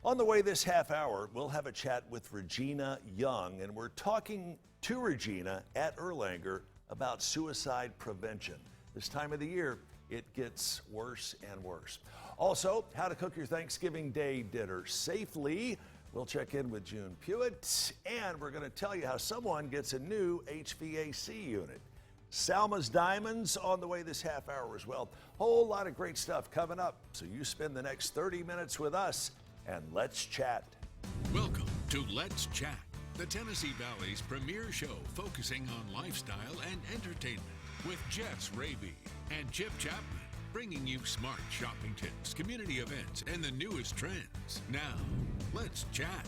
On the way this half hour, we'll have a chat with Regina Young, and we're talking to Regina at Erlanger about suicide prevention. This time of the year, it gets worse and worse. Also, how to cook your Thanksgiving Day dinner safely. We'll check in with June Pewitt, and we're going to tell you how someone gets a new HVAC unit. Salma's Diamonds on the way this half hour as well. Whole lot of great stuff coming up, so you spend the next 30 minutes with us and let's chat. Welcome to Let's Chat, the Tennessee Valley's premier show focusing on lifestyle and entertainment with Jess Raby and Chip Chapman, bringing you smart shopping tips, community events, and the newest trends. Now, let's chat.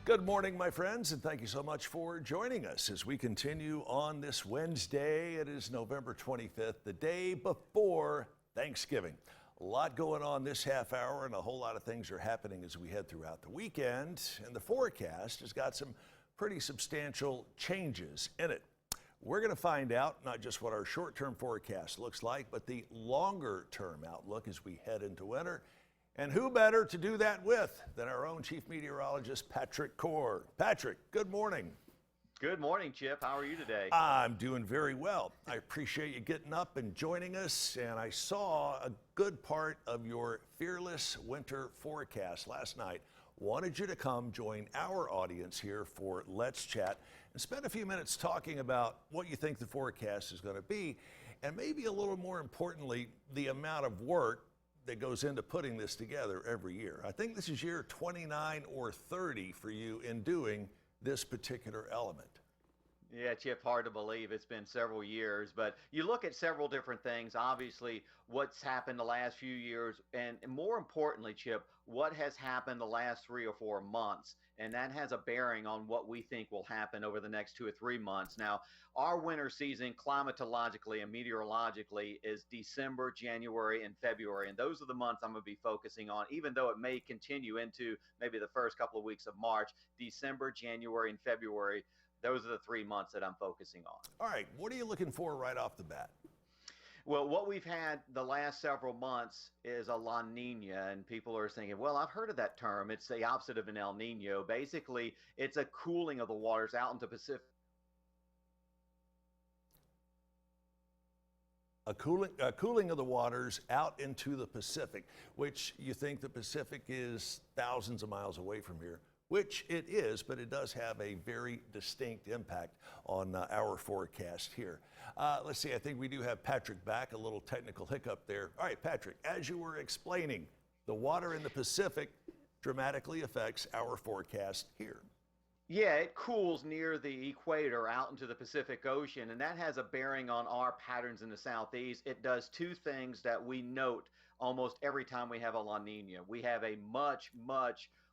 Good morning, my friends, and thank you so much for joining us as we continue on this Wednesday. It is November 25th, the day before Thanksgiving. A lot going on this half hour, and a whole lot of things are happening as we head throughout the weekend. And the forecast has got some pretty substantial changes in it. We're going to find out not just what our short-term forecast looks like, but the longer-term outlook as we head into winter. And who better to do that with than our own Chief Meteorologist, Patrick Core. Patrick, good morning. Good morning, Chip. How are you today? I'm doing very well. I appreciate you getting up and joining us. And I saw a good part of your fearless winter forecast last night. Wanted you to come join our audience here for Let's Chat and spend a few minutes talking about what you think the forecast is going to be, and maybe a little more importantly, the amount of work that goes into putting this together every year. I think this is year 29 or 30 for you in doing this particular element. Yeah, Chip, hard to believe it's been several years, but you look at several different things. Obviously, what's happened the last few years, and more importantly, Chip, what has happened the last 3 or 4 months, and that has a bearing on what we think will happen over the next 2 or 3 months. Now, our winter season climatologically and meteorologically is December, January, and February, and those are the months I'm going to be focusing on, even though it may continue into maybe the first couple of weeks of March. December, January, and February, those are the 3 months that I'm focusing on. All right, what are you looking for right off the bat? Well, what we've had the last several months is a La Nina, and people are thinking, well, I've heard of that term. It's the opposite of an El Nino. Basically, it's a cooling of the waters out into the Pacific. A cooling of the waters out into the Pacific, which you think the Pacific is thousands of miles away from here, which it is, but it does have a very distinct impact on our forecast here. Let's see, I think we do have Patrick back, a little technical hiccup there. All right, Patrick, as you were explaining, the water in the Pacific dramatically affects our forecast here. Yeah, it cools near the equator out into the Pacific Ocean, and that has a bearing on our patterns in the southeast. It does two things that we note almost every time we have a La Nina. We have a much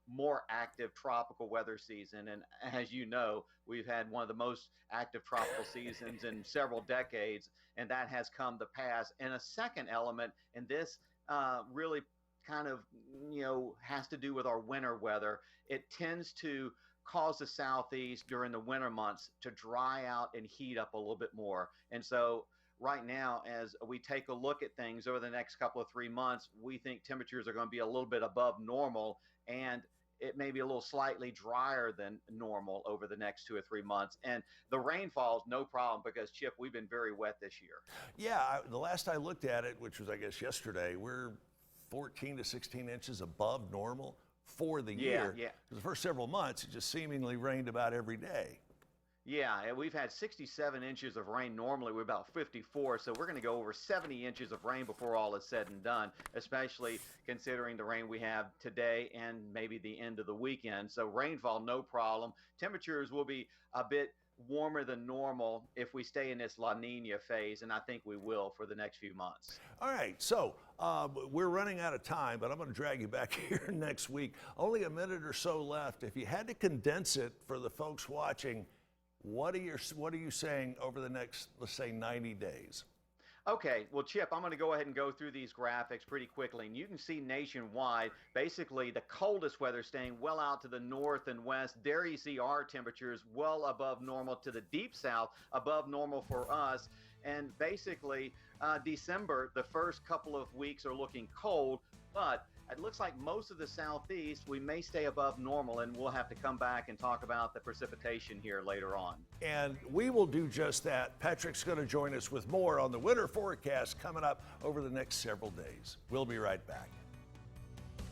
more active tropical weather season, and as you know, we've had one of the most active tropical seasons in several decades, and that has come to pass. And a second element, and this really kind of has to do with our winter weather. It tends to cause the southeast during the winter months to dry out and heat up a little bit more. And so right now, as we take a look at things over the next couple of 3 months, we think temperatures are going to be a little bit above normal, and it may be a little slightly drier than normal over the next 2 or 3 months. And the rainfall is no problem because, Chip, we've been very wet this year. Yeah, the last I looked at it, which was, I guess, yesterday, we're 14 to 16 inches above normal for the year. Yeah. For the first several months, it just seemingly rained about every day. Yeah, and we've had 67 inches of rain. Normally, we're about 54, so we're going to go over 70 inches of rain before all is said and done, especially considering the rain we have today and maybe the end of the weekend. So rainfall, no problem. Temperatures will be a bit warmer than normal if we stay in this La Nina phase, and I think we will for the next few months. All right, so we're running out of time, but I'm going to drag you back here next week. Only a minute or so left. If you had to condense it for the folks watching, what are you saying over the next, let's say, 90 days? Okay, well, Chip, I'm going to go ahead and go through these graphics pretty quickly, and you can see nationwide, basically the coldest weather staying well out to the north and west. There you see our temperatures well above normal to the deep south, above normal for us. And basically, December, the first couple of weeks are looking cold. But it looks like most of the southeast, we may stay above normal, and we'll have to come back and talk about the precipitation here later on. And we will do just that. Patrick's going to join us with more on the winter forecast coming up over the next several days. We'll be right back.